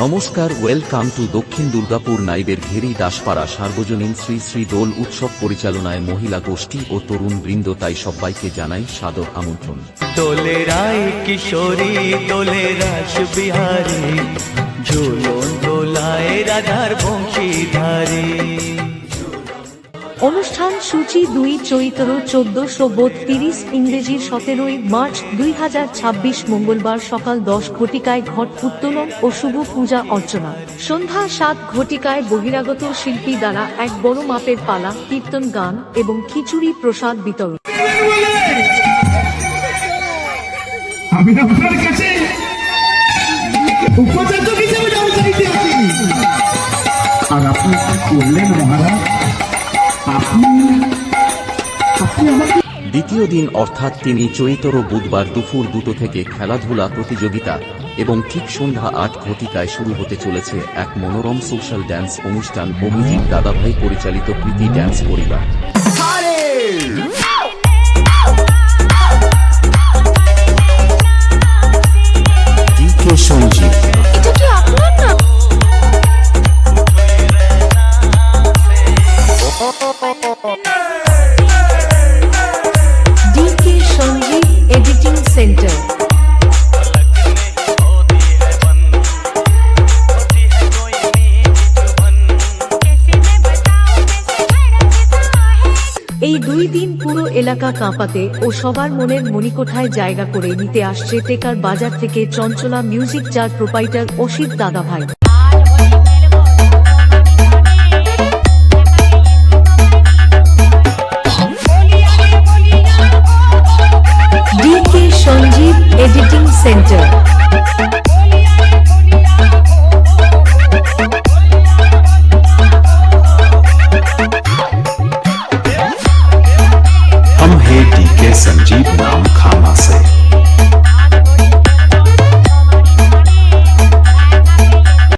নমস্কার, welcome to দক্ষিণ দুর্গাপুর নাইবের ঘেরি দাসপাড়া সার্বজনীন শ্রী শ্রী দোল উৎসব পরিচালনায় মহিলা গোষ্ঠী ও তরুণ বৃন্দ, তাই সবাইকে জানাই সাদর আমন্ত্রণ। দোলে রায় কিশোরী, দোলে রাস বিহারী, ঝুলন দোলায় রাধার বংশীধারী। অনুষ্ঠান সূচি 2 চৈত্র 1432, ইংরেজির 17 মার্চ 2026, মঙ্গলবার সকাল 10 ঘটিকায় ঘট উত্তোলন ও শুভ পূজা অর্চনা। সন্ধ্যা 7 ঘটিকায় বহিরাগত শিল্পী দ্বারা এক বড় মাপের পালা, কীর্তন গান এবং খিচুড়ি প্রসাদ বিতরণ। আমি আপনার কাছে উপাচার্য হিসেবে যাওয়া চাইতে আসিনি। আর আপনি কি করলেন মহারাজ? দ্বিতীয় দিন অর্থাৎ 3 চৈত্র বুধবার দুপুর 2টো থেকে খেলাধুলা প্রতিযোগিতা এবং ঠিক সন্ধ্যা 8 ঘটিকায় শুরু হতে চলেছে এক মনোরম সোশ্যাল ড্যান্স অনুষ্ঠান। অভিজিৎ দাদাভাই পরিচালিত প্রীতি ড্যান্স পরিবার। DK Sanjeev, DK Sanjeev editing centre. এই 2 দিন পুরো এলাকা কাঁপাতে ও সবার মনের মণিকোঠায় জায়গা করে নিতে আসছে টেকার বাজার থেকে চঞ্চলা মিউজিক, যার প্রোপাইটার অসিত দাদাভাই। DK Sanjeev editing centre.